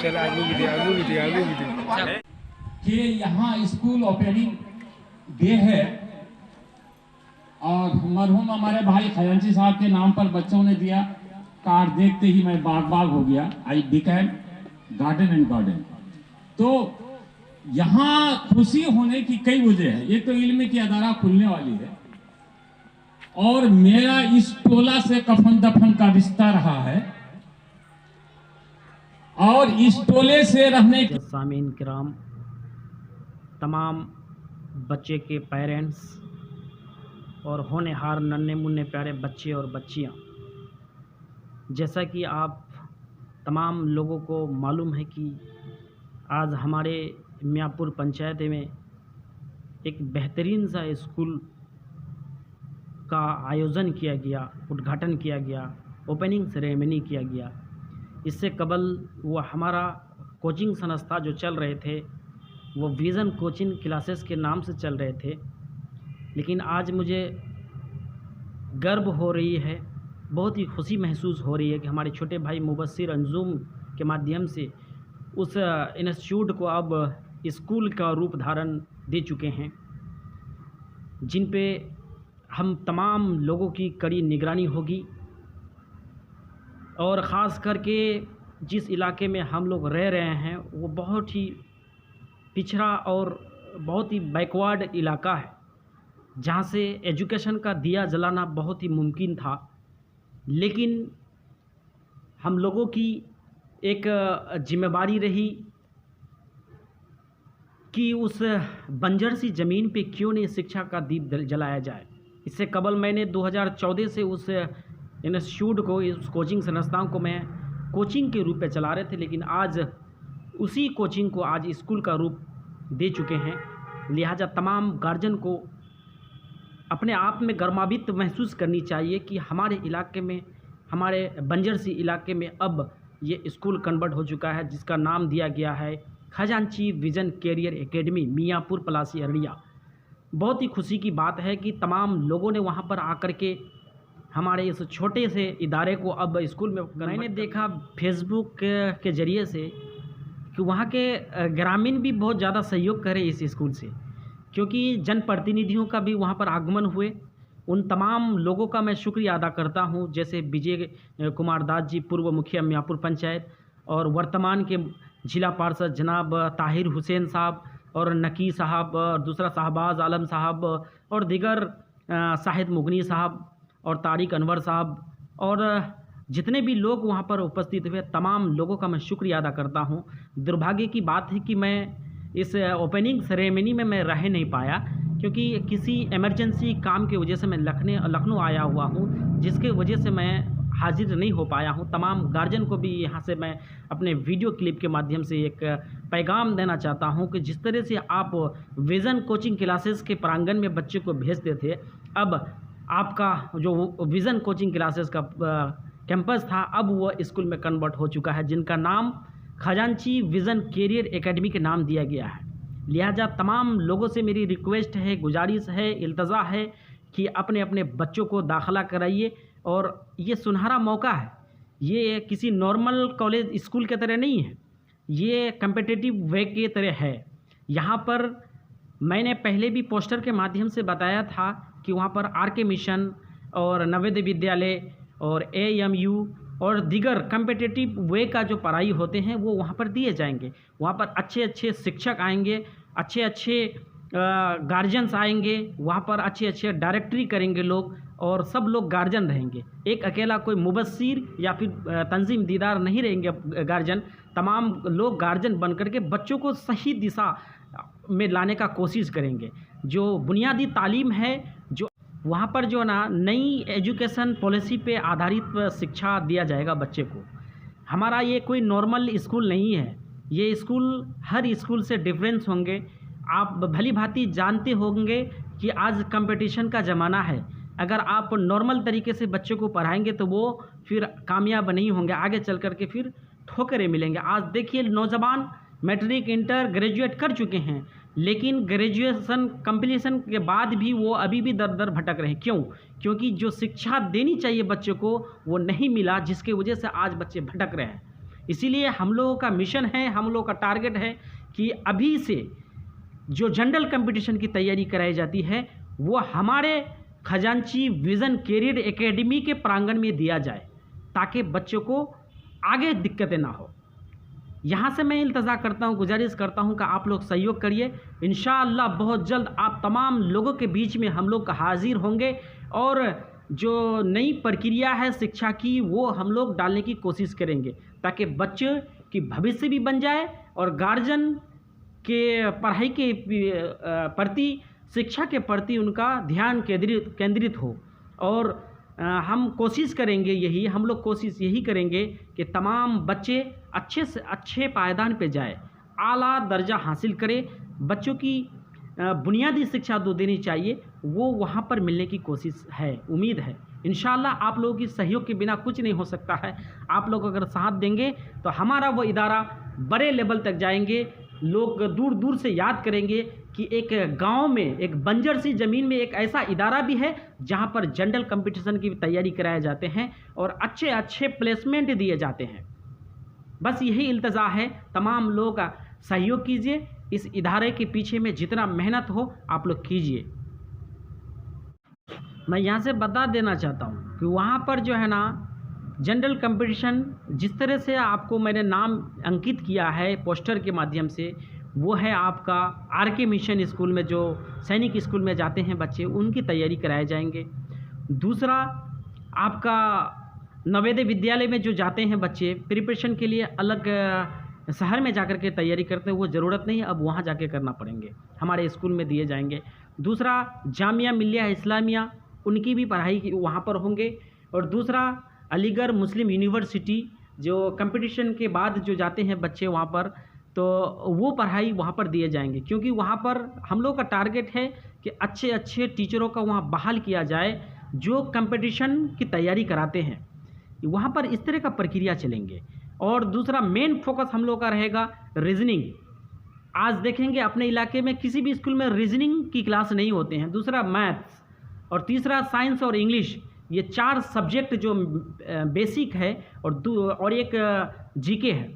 चल आगे भी कि यहाँ स्कूल ओपनिंग डे है और मरहूम हमारे भाई खजांची साहब के नाम पर बच्चों ने दिया। कार्ड देखते ही मैं बाग हो गया। I became garden and garden. तो यहाँ खुशी होने की कई वजह है। एक तो इल्म की अदारा खुलने वाली है और मेरा इस टोला से कफन दफन का रिश्ता रहा है और इस टोले से रहने के सामीन किराम, तमाम बच्चे के पेरेंट्स और होनहार नन्हे मुन्ने प्यारे बच्चे और बच्चियां, जैसा कि आप तमाम लोगों को मालूम है कि आज हमारे मियाँपुर पंचायत में एक बेहतरीन सा स्कूल का आयोजन किया गया, उद्घाटन किया गया, ओपनिंग सेरेमनी किया गया। इससे कबल वो हमारा कोचिंग संस्था जो चल रहे थे वो विज़न कोचिंग क्लासेस के नाम से चल रहे थे। लेकिन आज मुझे गर्व हो रही है, बहुत ही खुशी महसूस हो रही है कि हमारे छोटे भाई मुबस्सिर अंजुम के माध्यम से उस इंस्टीट्यूट को अब स्कूल का रूप धारण दे चुके हैं, जिन पे हम तमाम लोगों की कड़ी निगरानी होगी। और ख़ास करके जिस इलाके में हम लोग रह रहे हैं वो बहुत ही पिछड़ा और बहुत ही बैकवर्ड इलाका है, जहाँ से एजुकेशन का दिया जलाना बहुत ही मुमकिन था। लेकिन हम लोगों की एक जिम्मेवारी रही कि उस बंजर सी ज़मीन पे क्यों नहीं शिक्षा का दीप जलाया जाए। इससे कबल मैंने 2014 से उस इंस्टीट्यूट को, इस कोचिंग संस्थाओं को मैं कोचिंग के रूप में चला रहे थे, लेकिन आज उसी कोचिंग को आज स्कूल का रूप दे चुके हैं। लिहाजा तमाम गार्जियन को अपने आप में गर्मान्वित महसूस करनी चाहिए कि हमारे इलाके में, हमारे बंजर सी इलाके में अब ये स्कूल कन्वर्ट हो चुका है, जिसका नाम दिया गया है Khajanchi Vision Career Academy, Miyanpur Palasi Araria. बहुत ही खुशी की बात है कि तमाम लोगों ने वहाँ पर आकर के हमारे इस छोटे से इदारे को अब स्कूल में, मैंने देखा फेसबुक के ज़रिए से कि वहाँ के ग्रामीण भी बहुत ज़्यादा सहयोग करें इस स्कूल से, क्योंकि जनप्रतिनिधियों का भी वहाँ पर आगमन हुए। उन तमाम लोगों का मैं शुक्रिया अदा करता हूँ, जैसे विजय कुमार दास जी, पूर्व मुखिया मियाँपुर पंचायत, और वर्तमान के जिला पार्षद जनाब ताहिर हुसैन साहब और नकी साहब और दूसरा शहबाज आलम साहब और दिगर शाहिद मुगनी साहब और तारिक अनवर साहब और जितने भी लोग वहाँ पर उपस्थित हुए, तमाम लोगों का मैं शुक्रिया अदा करता हूँ। दुर्भाग्य की बात है कि मैं इस ओपनिंग सेरेमनी में मैं रह नहीं पाया, क्योंकि किसी इमरजेंसी काम की वजह से मैं लखनऊ आया हुआ हूँ, जिसके वजह से मैं हाजिर नहीं हो पाया हूँ। तमाम गार्जियन को भी यहाँ से मैं अपने वीडियो क्लिप के माध्यम से एक पैगाम देना चाहता हूँ कि जिस तरह से आप विज़न कोचिंग क्लासेस के प्रांगण में बच्चे को भेजते थे, अब आपका जो विज़न कोचिंग क्लासेस का कैंपस था अब वो स्कूल में कन्वर्ट हो चुका है, जिनका नाम खजांची विज़न कैरियर एकेडमी के नाम दिया गया है। लिहाजा तमाम लोगों से मेरी रिक्वेस्ट है, गुजारिश है, इल्तज़ा है कि अपने अपने बच्चों को दाखिला कराइए। और ये सुनहरा मौका है, ये किसी नॉर्मल कॉलेज स्कूल के तरह नहीं है, ये कम्पिटिटिव वे के तरह है। यहाँ पर मैंने पहले भी पोस्टर के माध्यम से बताया था कि वहाँ पर आर.के. मिशन और नवोदय विद्यालय और AMU और दीगर कम्पिटिटिव वे का जो पढ़ाई होते हैं वो वहाँ पर दिए जाएंगे। वहाँ पर अच्छे अच्छे शिक्षक आएंगे, अच्छे अच्छे गार्जियंस आएंगे, वहाँ पर अच्छे अच्छे डायरेक्टरी करेंगे लोग, और सब लोग गार्जियन रहेंगे। एक अकेला कोई मुबस्सिर या फिर तंजीम दीदार नहीं रहेंगे गार्जियन, तमाम लोग गार्जियन बन करके बच्चों को सही दिशा में लाने का कोशिश करेंगे। जो बुनियादी तालीम है, जो वहाँ पर जो ना नई एजुकेशन पॉलिसी पे आधारित शिक्षा दिया जाएगा बच्चे को। हमारा ये कोई नॉर्मल स्कूल नहीं है, ये स्कूल हर स्कूल से डिफरेंस होंगे। आप भली भांति जानते होंगे कि आज कंपटीशन का ज़माना है। अगर आप नॉर्मल तरीके से बच्चों को पढ़ाएंगे तो वो फिर कामयाब नहीं होंगे, आगे चल कर के फिर ठोकरें मिलेंगे। आज देखिए नौजवान मैट्रिक, इंटर, ग्रेजुएट कर चुके हैं, लेकिन ग्रेजुएशन कंप्लीशन के बाद भी वो अभी भी दर दर भटक रहे हैं। क्यों? क्योंकि जो शिक्षा देनी चाहिए बच्चे को वो नहीं मिला, जिसके वजह से आज बच्चे भटक रहे हैं। इसीलिए हम लोगों का मिशन है, हम लोगों का टारगेट है कि अभी से जो जनरल कंपटीशन की तैयारी कराई जाती है वो हमारे खजांची विज़न कैरियर एकेडमी के प्रांगण में दिया जाए, ताकि बच्चों को आगे दिक्कतें ना हो। यहाँ से मैं इल्तजा करता हूँ, गुजारिश करता हूँ कि आप लोग सहयोग करिए। इंशाअल्लाह बहुत जल्द आप तमाम लोगों के बीच में हम लोग हाजिर होंगे और जो नई प्रक्रिया है शिक्षा की वो हम लोग डालने की कोशिश करेंगे, ताकि बच्चे की भविष्य भी बन जाए और गार्जियन के पढ़ाई के प्रति, शिक्षा के प्रति उनका ध्यान केंद्रित हो। और हम कोशिश करेंगे, हम लोग कोशिश यही करेंगे कि तमाम बच्चे अच्छे से अच्छे पायदान पे जाए, आला दर्जा हासिल करें। बच्चों की बुनियादी शिक्षा जो देनी चाहिए वो वहाँ पर मिलने की कोशिश है, उम्मीद है। इंशाअल्लाह आप लोगों की सहयोग के बिना कुछ नहीं हो सकता है। आप लोग अगर साथ देंगे तो हमारा वो इदारा बड़े लेवल तक जाएंगे, लोग दूर दूर से याद करेंगे कि एक गांव में, एक बंजर सी ज़मीन में एक ऐसा इदारा भी है जहां पर जनरल कंपटीशन की तैयारी कराए जाते हैं और अच्छे अच्छे प्लेसमेंट दिए जाते हैं। बस यही इल्तजा है, तमाम लोग सहयोग कीजिए, इस इदारे के पीछे में जितना मेहनत हो आप लोग कीजिए। मैं यहाँ से बता देना चाहता हूँ कि वहाँ पर जो है ना जनरल कंपटीशन, जिस तरह से आपको मैंने नाम अंकित किया है पोस्टर के माध्यम से, वो है आपका आरके मिशन स्कूल में, जो सैनिक स्कूल में जाते हैं बच्चे, उनकी तैयारी कराए जाएंगे। दूसरा आपका नवोदय विद्यालय में जो जाते हैं बच्चे प्रिपरेशन के लिए, अलग शहर में जाकर के तैयारी करते हैं, वो ज़रूरत नहीं, अब वहाँ जाके करना पड़ेंगे, हमारे स्कूल में दिए जाएंगे। दूसरा जामिया मिलिया इस्लामिया, उनकी भी पढ़ाई वहाँ पर होंगे। और दूसरा अलीगढ़ मुस्लिम यूनिवर्सिटी, जो कंपटीशन के बाद जो जाते हैं बच्चे वहाँ पर, तो वो पढ़ाई वहाँ पर दिए जाएंगे, क्योंकि वहाँ पर हम लोग का टारगेट है कि अच्छे अच्छे टीचरों का वहाँ बहाल किया जाए जो कंपटीशन की तैयारी कराते हैं। वहाँ पर इस तरह का प्रक्रिया चलेंगे। और दूसरा मेन फोकस हम लोग का रहेगा रीजनिंग। आज देखेंगे अपने इलाके में किसी भी स्कूल में रीजनिंग की क्लास नहीं होते हैं। दूसरा मैथ्स, और तीसरा साइंस और इंग्लिश, ये 4 सब्जेक्ट जो बेसिक है, और एक जीके है।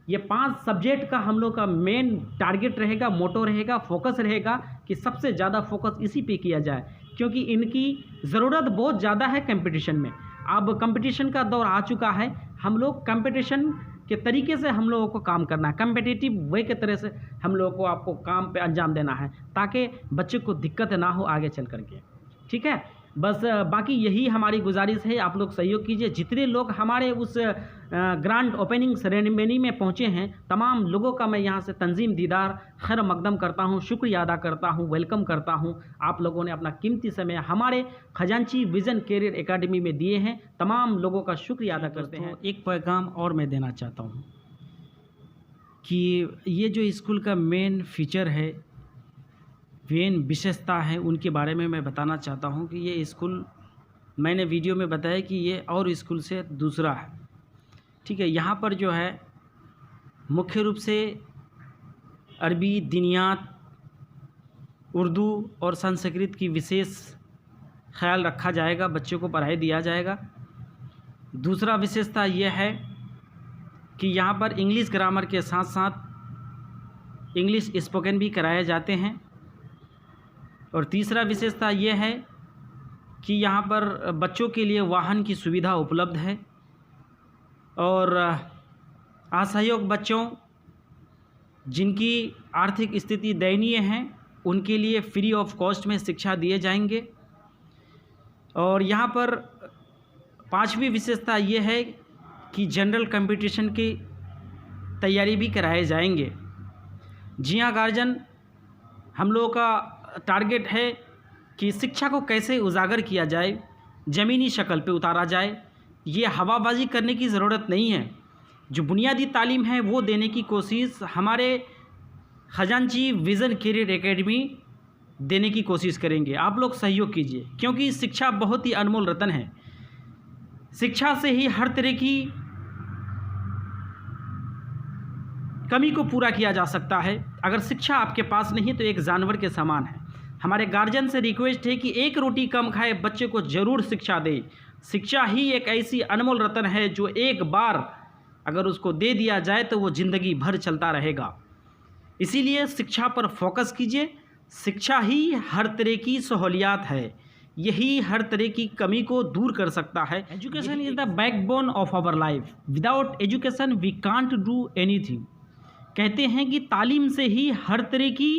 ये 5 सब्जेक्ट का हम लोग का मेन टारगेट रहेगा, मोटो रहेगा, फोकस रहेगा कि सबसे ज़्यादा फोकस इसी पे किया जाए, क्योंकि इनकी ज़रूरत बहुत ज़्यादा है कंपटीशन में। अब कंपटीशन का दौर आ चुका है, हम लोग कंपटीशन के तरीके से हम लोगों को काम करना है, कम्पिटिटिव वे के तरह से हम लोगों को आपको काम पे अंजाम देना है, ताकि बच्चे को दिक्कत ना हो आगे चल करके। ठीक है, बस बाकी यही हमारी गुजारिश है, आप लोग सहयोग कीजिए। जितने लोग हमारे उस ग्रांड ओपनिंग सेरेमनी में पहुंचे हैं, तमाम लोगों का मैं यहां से तंजीम दीदार खैर मकदम करता हूं, शुक्रिया अदा करता हूं, वेलकम करता हूं। आप लोगों ने अपना कीमती समय हमारे खजांची विज़न कैरियर एकेडमी में दिए हैं, तमाम लोगों का शुक्रिया अदा करते हैं। एक पैगाम और मैं देना चाहता हूँ कि ये जो स्कूल का मेन फीचर है, मेन विशेषता है, उनके बारे में मैं बताना चाहता हूं कि ये स्कूल, मैंने वीडियो में बताया कि ये और स्कूल से दूसरा है। ठीक है, यहाँ पर जो है मुख्य रूप से अरबी, दीनियात, उर्दू और संस्कृत की विशेष ख्याल रखा जाएगा, बच्चों को पढ़ाई दिया जाएगा। दूसरा विशेषता ये है कि यहाँ पर इंग्लिश ग्रामर के साथ साथ इंग्लिश स्पोकन भी कराए जाते हैं। और तीसरा विशेषता ये है कि यहाँ पर बच्चों के लिए वाहन की सुविधा उपलब्ध है, और असहयोग बच्चों जिनकी आर्थिक स्थिति दयनीय है उनके लिए फ्री ऑफ कॉस्ट में शिक्षा दिए जाएंगे। और यहाँ पर 5वीं विशेषता ये है कि जनरल कंपटीशन की तैयारी भी कराए जाएंगे। जी हाँ गार्जियन, हम लोगों का टारगेट है कि शिक्षा को कैसे उजागर किया जाए, ज़मीनी शक्ल पे उतारा जाए। ये हवाबाजी करने की ज़रूरत नहीं है, जो बुनियादी तालीम है वो देने की कोशिश हमारे खजांची विज़न कैरियर एकेडमी देने की कोशिश करेंगे। आप लोग सहयोग कीजिए, क्योंकि शिक्षा बहुत ही अनमोल रत्न है। शिक्षा से ही हर तरह की कमी को पूरा किया जा सकता है। अगर शिक्षा आपके पास नहीं है तो एक जानवर के समान है। हमारे गार्जियन से रिक्वेस्ट है कि एक रोटी कम खाए, बच्चे को ज़रूर शिक्षा दे। शिक्षा ही एक ऐसी अनमोल रत्न है जो एक बार अगर उसको दे दिया जाए तो वो ज़िंदगी भर चलता रहेगा। इसीलिए शिक्षा पर फोकस कीजिए। शिक्षा ही हर तरह की सहूलियात है, यही हर तरह की कमी को दूर कर सकता है। Education is the backbone of our life, without education we can't do anything. कहते हैं कि तालीम से ही हर तरह की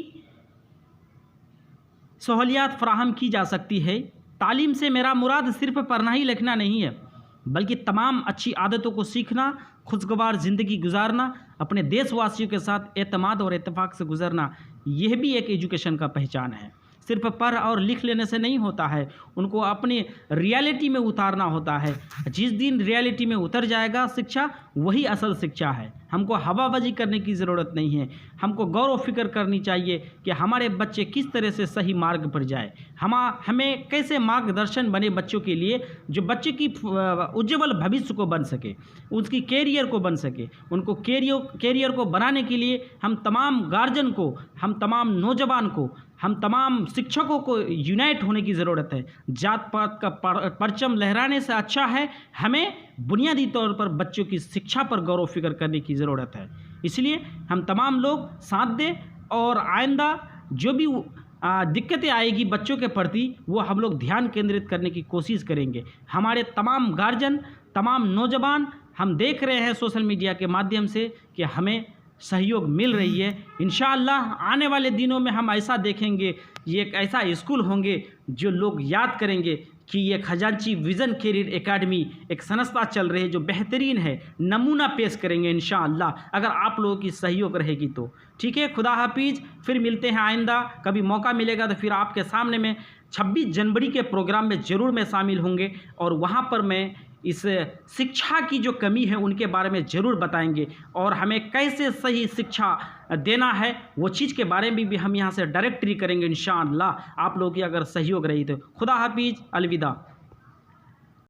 सहूलियात फराहम की जा सकती है। तालीम से मेरा मुराद सिर्फ पढ़ना ही लिखना नहीं है, बल्कि तमाम अच्छी आदतों को सीखना, खुशगवार ज़िंदगी गुजारना, अपने देशवासियों के साथ एतमाद और इत्तेफाक से गुजरना, यह भी एक एजुकेशन का पहचान है। सिर्फ पढ़ और लिख लेने से नहीं होता है, उनको अपने रियलिटी में उतारना होता है। जिस दिन रियलिटी में उतर जाएगा शिक्षा, वही असल शिक्षा है। हमको हवाबाजी करने की ज़रूरत नहीं है, हमको गौर व फिक्र करनी चाहिए कि हमारे बच्चे किस तरह से सही मार्ग पर जाए, हमें कैसे मार्गदर्शन बने बच्चों के लिए, जो बच्चे की उज्ज्वल भविष्य को बन सके, उसकी कैरियर को बन सके। उनको कैरियर को बनाने के लिए हम तमाम गार्जियन को, हम तमाम नौजवान को, हम तमाम शिक्षकों को यूनाइट होने की ज़रूरत है। जात पात का परचम लहराने से अच्छा है हमें बुनियादी तौर पर बच्चों की शिक्षा पर गौर व फिक्र करने की ज़रूरत है। इसलिए हम तमाम लोग साथ दें और आइंदा जो भी दिक्कतें आएगी बच्चों के प्रति, वो हम लोग ध्यान केंद्रित करने की कोशिश करेंगे। हमारे तमाम गार्जियन, तमाम नौजवान, हम देख रहे हैं सोशल मीडिया के माध्यम से कि हमें सहयोग मिल रही है। इंशाअल्लाह आने वाले दिनों में हम ऐसा देखेंगे, ये एक ऐसा स्कूल होंगे जो लोग याद करेंगे कि ये खजांची विज़न कैरियर एकेडमी एक संस्था चल रही है जो बेहतरीन है। नमूना पेश करेंगे इंशाअल्लाह, अगर आप लोगों की सहयोग रहेगी तो। ठीक है, खुदा हाफिज़। फिर मिलते हैं आइंदा, कभी मौका मिलेगा तो फिर आपके सामने में 26 जनवरी के प्रोग्राम में ज़रूर मैं शामिल होंगे और वहाँ पर मैं इस शिक्षा की जो कमी है उनके बारे में ज़रूर बताएंगे और हमें कैसे सही शिक्षा देना है वो चीज़ के बारे में भी हम यहाँ से डायरेक्टरी करेंगे इंशाअल्लाह, आप लोगों की अगर सहयोग रही तो। खुदा हाफिज़, अलविदा।